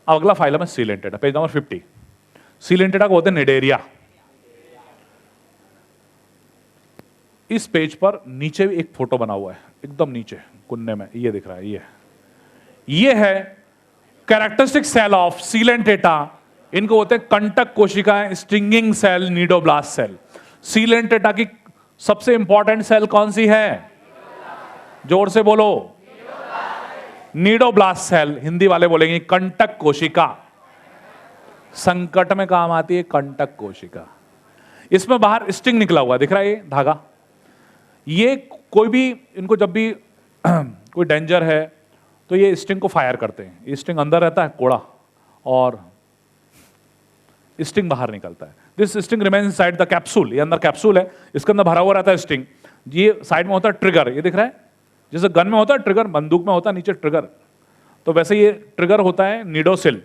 अब अगला फाइलम है सीलेंटेटा, पेज नंबर 50। सीलेंटेटा को होते हैं निडेरिया। इस पेज पर नीचे भी एक फोटो बना हुआ है, एकदम नीचे कुन्ने में, ये दिख रहा है, ये है कैरेक्टरिस्टिक सेल ऑफ सीलेंटेटा। इनको होते हैं कंटक कोशिकाएं, stinging cell, cnidoblast cell. Coelenterata की सबसे इंपॉर्टेंट सेल कौन सी है? जोर से बोलो, नीडोब्लास्ट सेल। हिंदी वाले बोलेंगे कंटक कोशिका। संकट में काम आती है कंटक कोशिका। इसमें बाहर स्टिंग निकला हुआ दिख रहा है, ये धागा। ये कोई भी, इनको जब भी कोई डेंजर है तो ये स्टिंग को फायर करते हैं। ये स्टिंग अंदर रहता है कोड़ा, और स्टिंग बाहर निकलता है। This sting remains inside the capsule. ये अंदर कैप्सूल है, इसके अंदर भरा हुआ रहता है स्टिंग। ये साइड में होता है ट्रिगर, ये दिख रहा है, जैसे गन में होता है ट्रिगर, बंदूक में होता है नीचे ट्रिगर, तो वैसे ये ट्रिगर होता है नीडोसिल।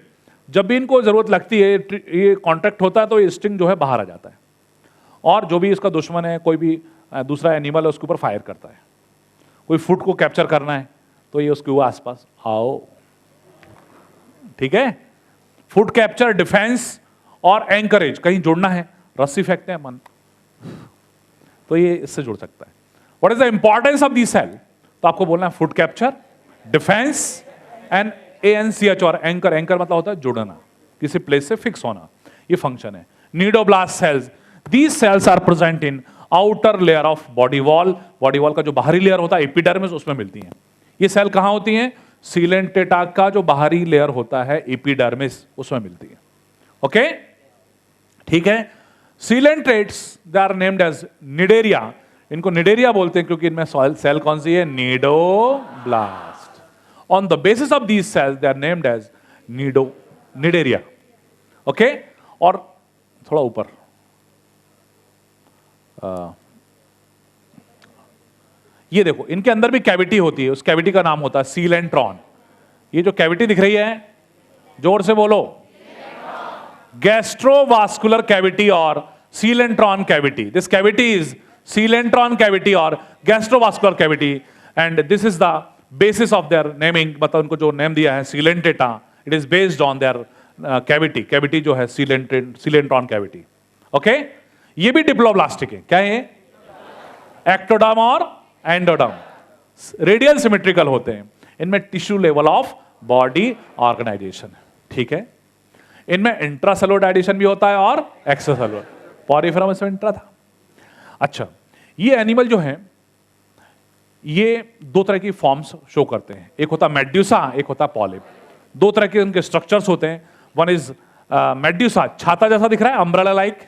जब भी इनको जरूरत लगती है, ये कॉन्ट्रैक्ट होता है तो ये स्टिंग जो है बाहर आ जाता है, और जो भी इसका दुश्मन है, कोई भी दूसरा एनिमल है, उसके ऊपर फायर करता है। कोई फुट को कैप्चर करना है तो ये उसके आसपास आओ, ठीक है। फुट कैप्चर, डिफेंस और एंकरेज, कहीं जुड़ना है, रस्सी फेंकते हैं मन, तो ये इससे जुड़ सकता है। What is the importance of this cell? तो आपको बोलना है foot capture, defence and ANCH, और एंकर। एंकर मतलब होता है जुड़ना, किसी प्लेस से फिक्स होना, ये फंक्शन है। Cnidoblast cells, these cells are present in outer layer of body wall. Body wall का जो बाहरी लेयर होता है एपिडर्मिस, उसमें मिलती हैं। ये सेल कहां होती हैं? सीलेंटेटा का जो बाहरी लेयर होता है एपिडर्मिस, उसमें मिलती है। ओके, ठीक है। Coelenterates they are named as Cnidaria. इनको निडेरिया बोलते हैं क्योंकि इनमें सेल कौन सी है? Cnidoblast. On the basis of these cells they are named as Cnidaria. Okay, और थोड़ा ऊपर ये देखो, इनके अंदर भी कैविटी होती है, उस कैविटी का नाम होता है सीलेंट्रॉन। ये जो कैविटी दिख रही है, जोर से बोलो, गैस्ट्रोवास्कुलर कैविटी और coelenteron cavity. This cavity is coelenteron cavity और gastrovascular cavity, and this is the basis of their naming. मतलब उनको जो नेम दिया है Coelenterata, it is based on their cavity. Cavity जो है सीलेंट्रॉन कैविटी। ओके, ये भी डिप्लोब्लास्टिक है। क्या है? एक्टोडर्म और एंडोडर्म रेडियल सिमेट्रिकल होते हैं। इनमें tissue level of body organisation, ठीक है। इनमें इंट्रासेलुलर डाइजेशन भी होता है और एक्स्ट्रासेलुलर। पॉरीफेरम इसमें इंट्रा था। अच्छा, ये एनिमल जो है, ये दो तरह की फॉर्म्स शो करते हैं। एक होता है मेड्यूसा, एक होता है पॉलिप। दो तरह के उनके स्ट्रक्चर्स होते हैं। वन इज मेड्यूसा, छाता जैसा दिख रहा है, अम्ब्रेला लाइक,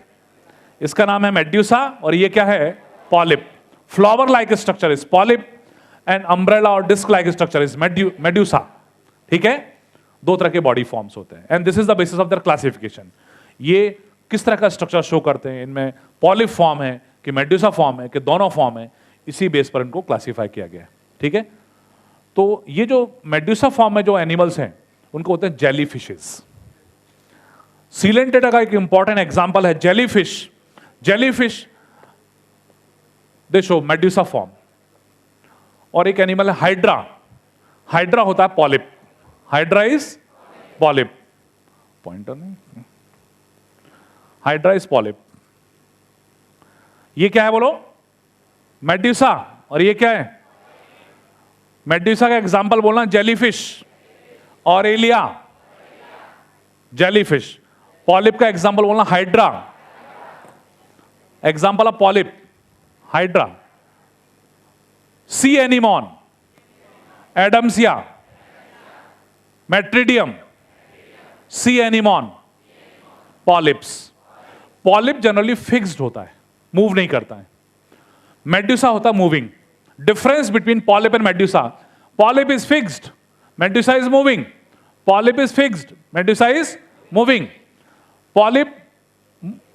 इसका नाम है मेड्यूसा। और ये क्या है? Polyp. Flower like structure is polyp, and umbrella और disc like structure is medusa, ठीक है। दो तरह के बॉडी फॉर्म्स होते हैं, and this is the basis of their classification. ये किस तरह का स्ट्रक्चर शो करते हैं, इनमें पॉलिप फॉर्म है कि मेड्यूसा फॉर्म है कि दोनों फॉर्म है, इसी बेस पर इनको क्लासिफाई किया गया है, ठीक है। तो ये जो मेड्यूसा फॉर्म में जो एनिमल्स हैं, उनको होते हैं जेली फिशेस। सीलेंटेटा का एक इंपॉर्टेंट एग्जाम्पल है जेलीफिश। जेलीफिश दे शो मेड्यूसा फॉर्म। और एक एनिमल है हाइड्रा। हाइड्रा होता है polyp. Hydra is polyp, pointer नहीं, हाइड्रा इज पॉलिप। ये क्या है बोलो? मेड्यूसा। और ये क्या है? मेड्यूसा का एग्जाम्पल बोलना जेलीफिश और एलिया, जेलीफिश। पॉलिप का एग्जाम्पल बोलना hydra. Example of polyp, hydra. Sea anemone, Adamsia, Metridium, sea anemone, polyps. Polyp generally fixed होता है, मूव नहीं करता है। मेड्यूसा होता है moving. Difference between polyp and medusa, polyp is fixed, medusa is moving. Polyp is fixed, medusa is moving. Polyp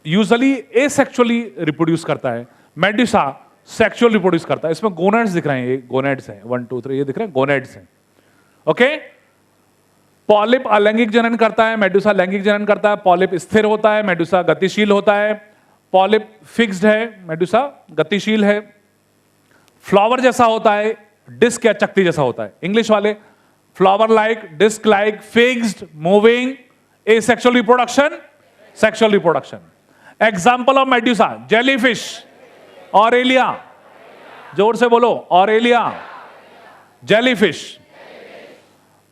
usually asexually reproduce करता है, medusa sexual reproduce करता है। इसमें गोनेड्स दिख रहे हैं, ये गोनेड्स हैं, 1 2 3 ये दिख रहे हैं, गोनेड्स हैं। ओके, पॉलिप अलैंगिक जनन करता है, मेड्यूसा लैंगिक जनन करता है। पॉलिप स्थिर होता है, मेड्यूसा गतिशील होता है। पॉलिप फिक्स्ड है, मेड्यूसा गतिशील है। फ्लावर जैसा होता है, डिस्क या चक्ति जैसा होता है। इंग्लिश वाले flower like, disc like, fixed, moving, asexual reproduction, sexual reproduction. Example of medusa, jellyfish, Aurelia, जोर से बोलो, ऑरेलिया, जेलीफिश.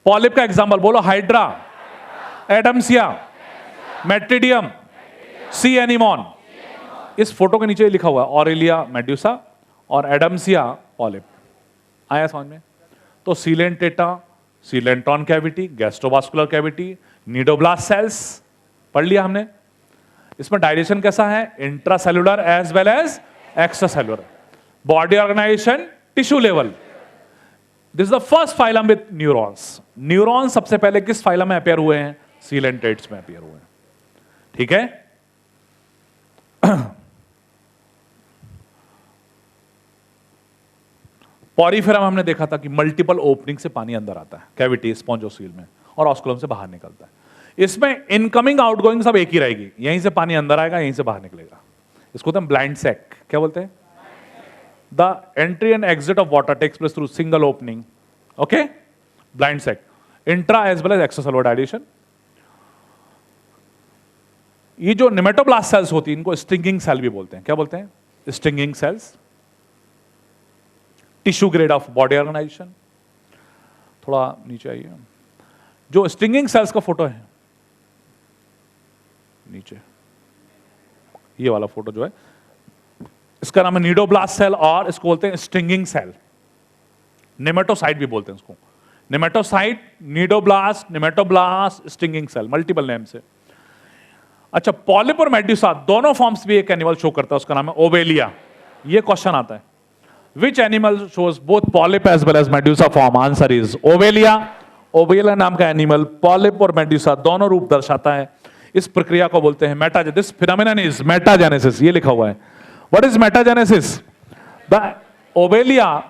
पॉलिप का एग्जाम्पल बोलो, hydra, Adamsia, Metridium, sea anemone. इस फोटो के नीचे लिखा हुआ है ऑरेलिया मेड्यूसा और एडम्सिया पॉलिप. आया समझ में? तो Coelenterata, coelenteron cavity, gastrovascular cavity, cnidoblast cells पढ़ लिया हमने. इसमें डायरेक्शन कैसा है? Intracellular as well as extracellular. Body organisation tissue level. This is the first phylum with neurons. Neurons सबसे पहले किस फाइलम में अपेयर हुए हैं? सीलेंटेट्स में अपेयर हुए हैं. ठीक है. पॉरीफेरम हमने देखा था कि मल्टीपल ओपनिंग से पानी अंदर आता है कैविटी स्पॉन्जोसील में और ऑस्कुलम से बाहर निकलता है. इसमें इनकमिंग आउटगोइंग सब एक ही रहेगी. यहीं से पानी अंदर आएगा, यहीं से बाहर निकलेगा. इसको तो हम ब्लाइंड सैक क्या बोलते हैं? The entry and exit of water takes place through single opening. Okay, blind sac. Intra as well as extracellular dilation. ये जो निमेटोब्लास्ट सेल्स होती है इनको स्टिंगिंग सेल भी बोलते हैं. क्या बोलते हैं? Stinging cells. Tissue grade of body organisation. थोड़ा नीचे आइए. जो स्टिंगिंग सेल्स का फोटो है नीचे, ये वाला फोटो जो है, इसका नाम है नीडोब्लास्ट सेल और इसको बोलते हैं स्टिंगिंग सेल. नेमेटोसाइट भी बोलते हैं इसको. Nematocyte, cnidoblast, nematoblast, stinging cell, multiple name से. अच्छा, पॉलिप और मेड्यूसा दोनों फॉर्म्स भी एक एनिमल शो करता है, उसका नाम है ओवेलिया. ये क्वेश्चन आता है, which animal shows both polyp as well as medusa form? Answer is Obelia. Obelia नाम का एनिमल पॉलिप और मेड्यूसा दोनों रूप दर्शाता है. इस प्रक्रिया को बोलते हैं metagenesis. This phenomenon is metagenesis. ये लिखा हुआ है. What is metagenesis? The Obelia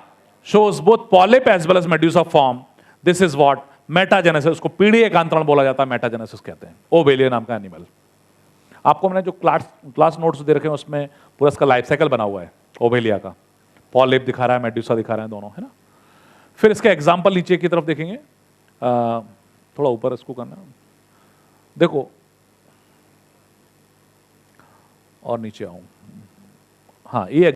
shows both polyp as well as medusa form. This is what metagenesis. उसको पीढ़ी एकांतरण बोला जाता है, मेटाजेनेसिस कहते हैं. ओवेलिया नाम का एनिमल. आपको मैंने जो क्लास नोट्स दे रखे हैं उसमें पूरा इसका लाइफ साइकिल बना हुआ है ओवेलिया का. पॉलिप दिखा रहा है, मेड्यूसा दिखा रहा है, दोनों है ना. फिर इसके एग्जाम्पल नीचे की तरफ देखेंगे. थोड़ा ऊपर इसको करना, देखो, और नीचे आऊं. हाँ, ये